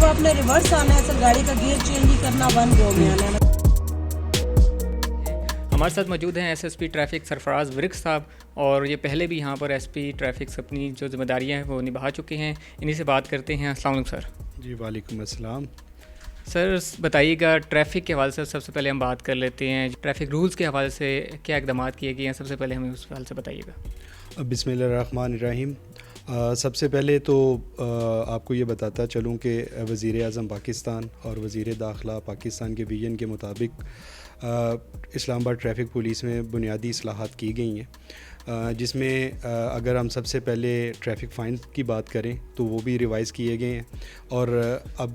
آپ نے ریورس آنا ہے سر, گاڑی کا گیئر چینج نہیں کرنا, 1 گو میں آنا ہے. ہمارے ساتھ موجود ہیں ایس ایس پی ٹریفک سرفراز ورک صاحب, اور یہ پہلے بھی یہاں پر ایس پی ٹریفک اپنی جو ذمہ داریاں ہیں وہ نبھا چکے ہیں. انہی سے بات کرتے ہیں. السلام علیکم سر. جی وعلیکم السلام. سر بتائیے گا, ٹریفک کے حوالے سے سب سے پہلے ہم بات کر لیتے ہیں. ٹریفک رولز کے حوالے سے کیا اقدامات کیے گئے ہیں, سب سے پہلے ہمیں اس حوالے سے بتائیے گا. بسم اللہ الرحمن الرحیم. سب سے پہلے تو آپ کو یہ بتاتا چلوں کہ وزیر اعظم پاکستان اور وزیر داخلہ پاکستان کے ویژن کے مطابق اسلام آباد ٹریفک پولیس میں بنیادی اصلاحات کی گئی ہیں, جس میں اگر ہم سب سے پہلے ٹریفک فائن کی بات کریں تو وہ بھی ریوائز کیے گئے ہیں, اور اب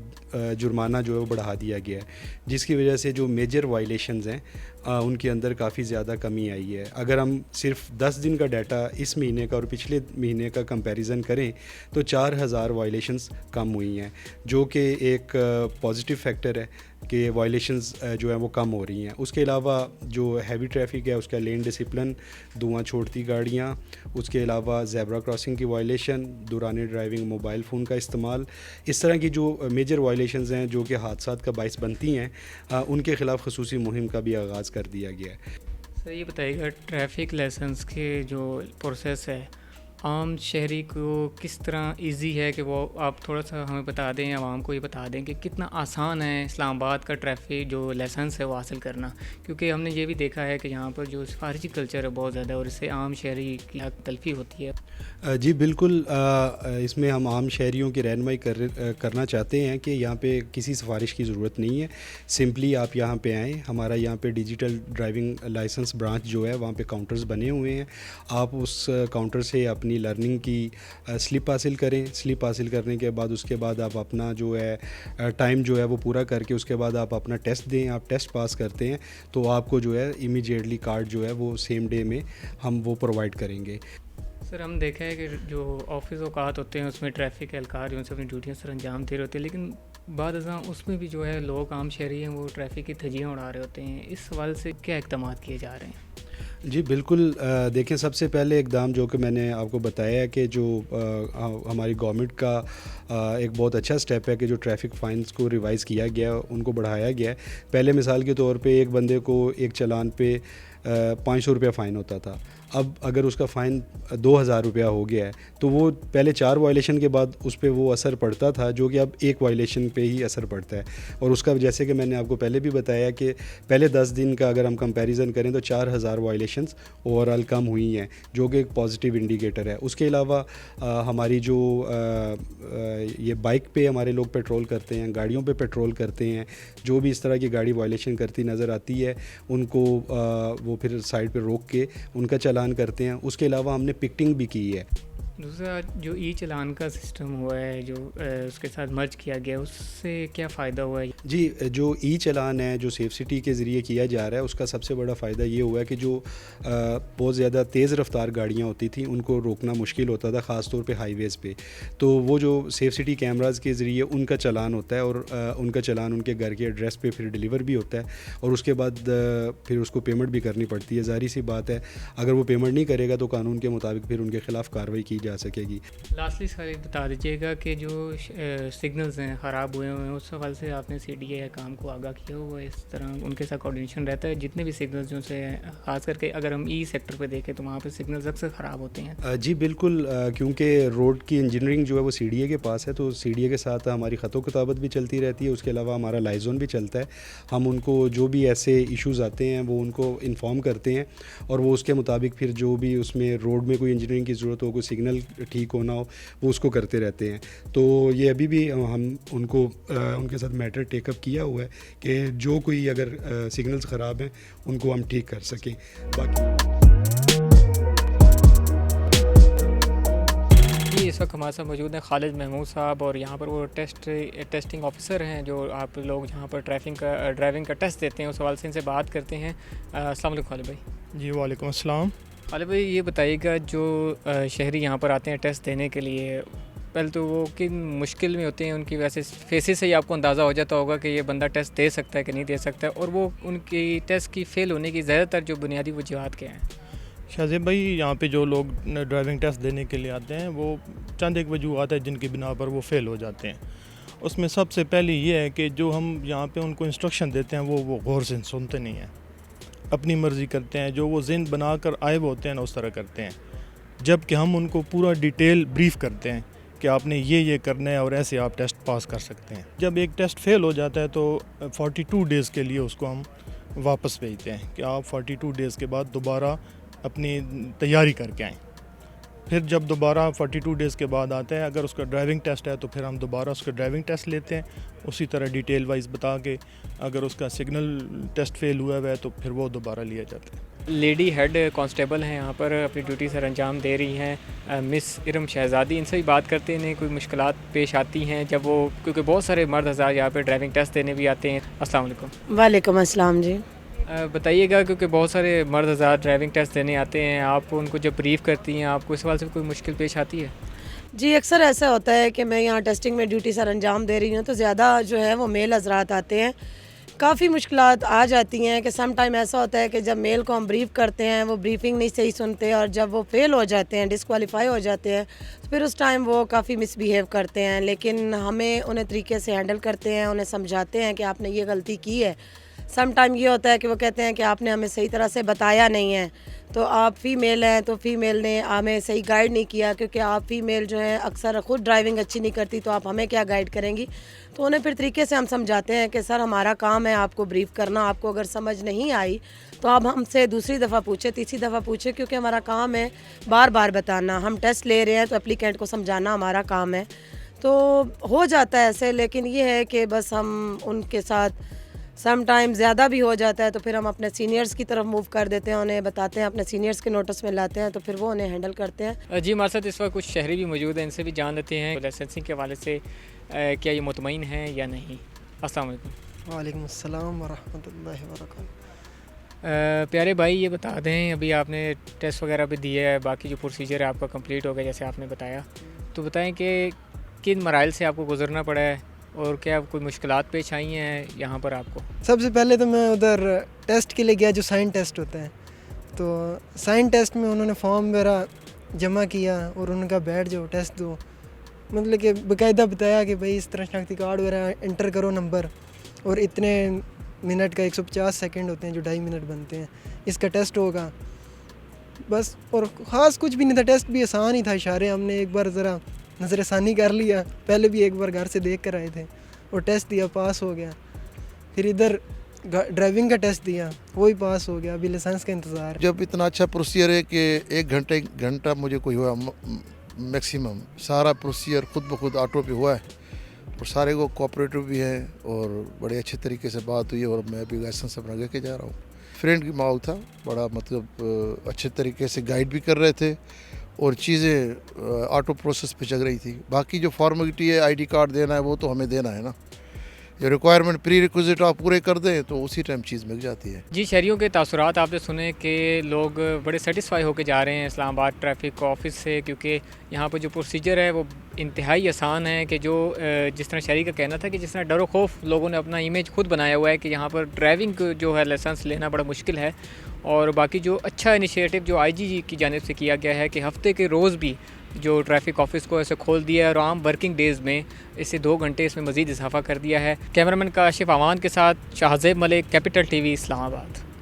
جرمانہ جو ہے وہ بڑھا دیا گیا ہے, جس کی وجہ سے جو میجر وائلیشنز ہیں ان کے اندر کافی زیادہ کمی آئی ہے. اگر ہم صرف 10 دن کا ڈیٹا اس مہینے کا اور پچھلے مہینے کا کمپیریزن کریں تو 4000 وائلیشنز کم ہوئی ہیں, جو کہ ایک پازیٹیو فیکٹر ہے کہ وائلیشنز جو ہیں وہ کم ہو رہی ہیں. اس کے علاوہ جو ہیوی ٹریفک ہے اس کا لین ڈسپلن, دھواں چھوڑتی گاڑیاں, اس کے علاوہ زیبرا کراسنگ کی وائلیشن, دوران ڈرائیونگ موبائل فون کا استعمال, اس طرح کی جو میجر وائلیشنز ہیں جو کہ حادثات کا باعث بنتی ہیں, ان کے خلاف خصوصی مہم کا بھی آغاز کر دیا گیا ہے. سر یہ بتائیے گا, ٹریفک لائسنس کے جو پروسیس ہے عام شہری کو کس طرح ایزی ہے کہ وہ آپ تھوڑا سا ہمیں بتا دیں, عوام کو یہ بتا دیں کہ کتنا آسان ہے اسلام آباد کا ٹریفک جو لائسنس ہے وہ حاصل کرنا, کیونکہ ہم نے یہ بھی دیکھا ہے کہ یہاں پر جو سفارشی کلچر ہے بہت زیادہ, اور اس سے عام شہری کی حق تلفی ہوتی ہے. جی بالکل, اس میں ہم عام شہریوں کی رہنمائی کرنا چاہتے ہیں کہ یہاں پہ کسی سفارش کی ضرورت نہیں ہے. سمپلی آپ یہاں پہ آئیں, ہمارا یہاں پہ ڈیجیٹل ڈرائیونگ لائسنس برانچ جو ہے وہاں پہ کاؤنٹرز بنے ہوئے ہیں. آپ اس کاؤنٹر سے اپنی لرننگ کی سلپ حاصل کریں. سلپ حاصل کرنے کے بعد آپ اپنا جو ہے ٹائم جو ہے وہ پورا کر کے اس کے بعد آپ اپنا ٹیسٹ دیں. آپ ٹیسٹ پاس کرتے ہیں تو آپ کو جو ہے امیجیٹلی کارڈ جو ہے وہ سیم ڈے میں ہم وہ پرووائڈ کریں گے. سر ہم دیکھا ہے کہ جو آفس اوقات ہوتے ہیں اس میں ٹریفک اہلکار جو سے اپنی ڈیوٹیاں سر انجام دے رہے ہوتے ہیں, لیکن بعد ازاں اس میں بھی جو ہے لوگ عام شہری ہیں وہ ٹریفک کی دھجیاں اڑا رہے ہوتے ہیں. اس حوالے سے کیا اقدامات کیے جا رہے ہیں؟ جی بالکل, دیکھیں سب سے پہلے اقدام جو کہ میں نے آپ کو بتایا ہے کہ جو ہماری گورنمنٹ کا ایک بہت اچھا سٹیپ ہے کہ جو ٹریفک فائنز کو ریوائز کیا گیا, ان کو بڑھایا گیا ہے. پہلے مثال کے طور پہ ایک بندے کو ایک چلان پہ 500 روپیہ فائن ہوتا تھا. اب اگر اس کا فائن 2000 روپیہ ہو گیا ہے تو وہ پہلے 4 وائلیشن کے بعد اس پہ وہ اثر پڑتا تھا, جو کہ اب ایک وائلیشن پہ ہی اثر پڑتا ہے. اور اس کا جیسے کہ میں نے آپ کو پہلے بھی بتایا کہ پہلے 10 دن کا اگر ہم کمپیریزن کریں تو 4000 وائلیشنز اوور آل کم ہوئی ہیں, جو کہ ایک پازیٹیو انڈیکیٹر ہے. اس کے علاوہ ہماری جو یہ بائک پہ ہمارے لوگ پیٹرول کرتے ہیں, گاڑیوں پہ پیٹرول کرتے ہیں, جو بھی اس طرح کی گاڑی وائلیشن کرتی نظر آتی ہے ان کو وہ پھر سائڈ پہ روک کے ان کا چلان کرتے ہیں. اس کے علاوہ ہم نے پکٹنگ بھی کی ہے. دوسرا جو ای چلان کا سسٹم ہوا ہے جو اس کے ساتھ مرج کیا گیا, اس سے کیا فائدہ ہوا ہے؟ جی جو ای چلان ہے جو سیف سٹی کے ذریعے کیا جا رہا ہے, اس کا سب سے بڑا فائدہ یہ ہوا ہے کہ جو بہت زیادہ تیز رفتار گاڑیاں ہوتی تھیں ان کو روکنا مشکل ہوتا تھا, خاص طور پہ ہائی ویز پہ. تو وہ جو سیف سٹی کیمراز کے ذریعے ان کا چلان ہوتا ہے, اور ان کا چلان ان کے گھر کے ایڈریس پہ پھر ڈیلیور بھی ہوتا ہے, اور اس کے بعد پھر اس کو پیمنٹ بھی کرنی پڑتی ہے. ظاہری سی بات ہے اگر وہ پیمنٹ نہیں کرے گا تو قانون کے مطابق پھر ان کے خلاف کارروائی کی جا سکے گی. لاسٹلی سر بتا دیجیے گا کہ جو سگنلز ہیں خراب ہوئے ہیں اس حوالے سے آپ نے سی ڈی اے کام کو آگاہ کیا ہوا ہے, اس طرح ان کے ساتھ کوآرڈینیشن رہتا ہے جتنے بھی سگنلز جو سے, خاص کر کے اگر ہم ای سیکٹر پہ دیکھیں تو وہاں پہ سگنلز اکثر خراب ہوتے ہیں؟ جی بالکل, کیونکہ روڈ کی انجینئرنگ جو ہے وہ سی ڈی اے کے پاس ہے, تو سی ڈی اے کے ساتھ ہماری خط و کتابت بھی چلتی رہتی ہے. اس کے علاوہ ہمارا لائزون بھی چلتا ہے. ہم ان کو جو بھی ایسے ایشوز آتے ہیں وہ ان کو انفارم کرتے ہیں, اور وہ اس کے مطابق پھر جو بھی اس میں روڈ میں کوئی انجینئرنگ کی ضرورت ہو, کوئی سگنل ٹھیک ہونا ہو, وہ اس کو کرتے رہتے ہیں. تو یہ ابھی بھی ہم ان کو ان کے ساتھ میٹر ٹیک اپ کیا ہوا ہے کہ جو کوئی اگر سگنلز خراب ہیں ان کو ہم ٹھیک کر سکیں. باقی اس وقت ہمارے ساتھ موجود ہیں خالد محمود صاحب, اور یہاں پر وہ ٹیسٹنگ آفیسر ہیں جو آپ لوگ یہاں پر ڈرائیونگ کا ٹیسٹ دیتے ہیں, اس حوالے سے ان سے بات کرتے ہیں. السلام علیکم خالد بھائی. جی وعلیکم السلام. خالد بھائی یہ بتائیے گا جو شہری یہاں پر آتے ہیں ٹیسٹ دینے کے لیے, پہلے تو وہ کن مشکل میں ہوتے ہیں, ان کی ویسے فیسز سے ہی آپ کو اندازہ ہو جاتا ہوگا کہ یہ بندہ ٹیسٹ دے سکتا ہے کہ نہیں دے سکتا ہے, اور وہ ان کی ٹیسٹ کی فیل ہونے کی زیادہ تر جو بنیادی وجوہات کیا ہیں؟ شاہزیب بھائی یہاں پہ جو لوگ ڈرائیونگ ٹیسٹ دینے کے لیے آتے ہیں وہ چند ایک وجوہات ہیں جن کی بنا پر وہ فیل ہو جاتے ہیں. اس میں سب سے پہلے یہ ہے کہ جو ہم یہاں پہ ان کو انسٹرکشن دیتے ہیں وہ غور سے سنتے نہیں ہیں, اپنی مرضی کرتے ہیں, جو وہ ذہن بنا کر آئے ہوئے ہوتے ہیں نا اس طرح کرتے ہیں, جب کہ ہم ان کو پورا ڈیٹیل بریف کرتے ہیں کہ آپ نے یہ کرنا ہے اور ایسے آپ ٹیسٹ پاس کر سکتے ہیں. جب ایک ٹیسٹ فیل ہو جاتا ہے تو 42 ڈیز کے لیے اس کو ہم واپس بھیجتے ہیں کہ آپ 42 ڈیز کے بعد دوبارہ اپنی تیاری کر کے آئیں. پھر جب دوبارہ 42 ڈیز کے بعد آتا ہے, اگر اس کا ڈرائیونگ ٹیسٹ ہے تو پھر ہم دوبارہ اس کا ڈرائیونگ ٹیسٹ لیتے ہیں, اسی طرح ڈیٹیل وائز بتا کے. اگر اس کا سگنل ٹیسٹ فیل ہوا ہے تو پھر وہ دوبارہ لیا جاتا ہے. لیڈی ہیڈ کانسٹیبل ہیں یہاں پر, اپنی ڈیوٹی سر انجام دے رہی ہیں, مس ارم شہزادی. ان سے بھی بات کرتے ہیں, کوئی مشکلات پیش آتی ہیں جب وہ, کیونکہ بہت سارے مرد حضرات یہاں پہ ڈرائیونگ ٹیسٹ دینے بھی آتے ہیں. السلام علیکم. وعلیکم السلام جی. بتائیے گا, کیونکہ بہت سارے مرد حضرات ڈرائیونگ ٹیسٹ دینے آتے ہیں, آپ ان کو جب بریف کرتی ہیں آپ کو اس حوالے سے کوئی مشکل پیش آتی ہے؟ جی اکثر ایسا ہوتا ہے کہ میں یہاں ٹیسٹنگ میں ڈیوٹی سر انجام دے رہی ہوں تو زیادہ جو ہے وہ میل حضرات آتے ہیں. کافی مشکلات آ جاتی ہیں کہ سم ٹائم ایسا ہوتا ہے کہ جب میل کو ہم بریف کرتے ہیں وہ بریفنگ نہیں صحیح سنتے, اور جب وہ فیل ہو جاتے ہیں, ڈسکوالیفائی ہو جاتے ہیں, تو پھر اس ٹائم وہ کافی مس بیہیو کرتے ہیں. لیکن ہمیں انہیں طریقے سے ہینڈل کرتے ہیں, انہیں سمجھاتے ہیں کہ آپ نے یہ غلطی کی ہے. سم ٹائم یہ ہوتا ہے کہ وہ کہتے ہیں کہ آپ نے ہمیں صحیح طرح سے بتایا نہیں ہے, تو آپ فیمیل ہیں تو فیمیل نے ہمیں صحیح گائیڈ نہیں کیا, کیونکہ آپ فیمیل جو ہیں اکثر خود ڈرائیونگ اچھی نہیں کرتی, تو آپ ہمیں کیا گائیڈ کریں گی. تو انہیں پھر طریقے سے ہم سمجھاتے ہیں کہ سر ہمارا کام ہے آپ کو بریف کرنا, آپ کو اگر سمجھ نہیں آئی تو آپ ہم سے دوسری دفعہ پوچھیں, تیسری دفعہ پوچھیں, کیونکہ ہمارا کام ہے بار بار بتانا. ہم ٹیسٹ لے رہے ہیں تو اپلیکینٹ کو سمجھانا ہمارا کام ہے. تو ہو جاتا ہے ایسے, لیکن یہ ہے کہ بس ہم ان کے ساتھ سم ٹائم زیادہ بھی ہو جاتا ہے تو پھر ہم اپنے سینئرز کی طرف موو کر دیتے ہیں, انہیں بتاتے ہیں, اپنے سینئرز کے نوٹس میں لاتے ہیں, تو پھر وہ انہیں ہینڈل کرتے ہیں. جی ہمارے ساتھ اس وقت کچھ شہری بھی موجود ہیں, ان سے بھی جان لیتے ہیں لائسنسنگ کے حوالے سے کیا یہ مطمئن ہیں یا نہیں. السلام علیکم. وعلیکم السلام ورحمۃ اللہ وبرکاتہ. پیارے بھائی یہ بتا دیں, ابھی آپ نے ٹیسٹ وغیرہ بھی دیے ہے, باقی جو پروسیجر ہے آپ کا کمپلیٹ ہو گیا جیسے آپ نے بتایا, تو بتائیں کہ کن مراحل سے آپ کو گزرنا پڑا ہے اور کیا کوئی مشکلات پیش آئی ہیں یہاں پر آپ کو؟ سب سے پہلے تو میں ادھر ٹیسٹ کے لیے گیا جو سائن ٹیسٹ ہوتا ہے, تو سائن ٹیسٹ میں انہوں نے فارم میرا جمع کیا اور ان کا بیٹھ جو ٹیسٹ دو, مطلب کہ باقاعدہ بتایا کہ بھائی اس طرح شناختی کارڈ وغیرہ انٹر کرو نمبر, اور اتنے منٹ کا 150 سیکنڈ ہوتے ہیں جو 2.5 منٹ بنتے ہیں, اس کا ٹیسٹ ہوگا بس. اور خاص کچھ بھی نہیں تھا, ٹیسٹ بھی آسان ہی تھا. اشارے ہم نے ایک بار ذرا نظر ثانی کر لیا, پہلے بھی ایک بار گھر سے دیکھ کر آئے تھے, اور ٹیسٹ دیا, پاس ہو گیا. پھر ادھر ڈرائیونگ کا ٹیسٹ دیا, وہی پاس ہو گیا. ابھی لائسنس کا انتظار. جب اتنا اچھا پروسیجر ہے کہ 1 گھنٹہ مجھے کوئی ہوا میکسیمم, سارا پروسیجر خود بخود آٹو پہ ہوا ہے, اور سارے کو کوآپریٹو بھی ہیں, اور بڑے اچھے طریقے سے بات ہوئی, اور میں ابھی لائسنس اپنا لے کے جا رہا ہوں. فرینڈ کی ماحول تھا بڑا, مطلب اچھے طریقے سے گائیڈ بھی کر رہے تھے, اور چیزیں آٹو پروسیس پہ چل رہی تھی. باقی جو فارمیلٹی ہے آئی ڈی کارڈ دینا ہے وہ تو ہمیں دینا ہے نا, جو ریکوائرمنٹ پری ریکوزٹ آپ پورے کر دیں تو اسی ٹائم چیز مل جاتی ہے. جی شہریوں کے تاثرات آپ نے سنے کہ لوگ بڑے سیٹسفائی ہو کے جا رہے ہیں اسلام آباد ٹریفک آفس سے, کیونکہ یہاں پر جو پروسیجر ہے وہ انتہائی آسان ہے. کہ جو جس طرح شہری کا کہنا تھا کہ جس طرح ڈر و خوف لوگوں نے اپنا امیج خود بنایا ہوا ہے کہ یہاں پر ڈرائیونگ جو ہے لائسنس لینا بڑا مشکل ہے, اور باقی جو اچھا انیشیٹو جو آئی جی کی جانب سے کیا گیا ہے کہ ہفتے کے روز بھی جو ٹریفک آفس کو ایسے کھول دیا ہے, اور عام ورکنگ ڈیز میں اسے 2 گھنٹے اس میں مزید اضافہ کر دیا ہے. کیمرہ مین کاشف امان کے ساتھ شاہزیب ملک, کیپٹل ٹی وی, اسلام آباد.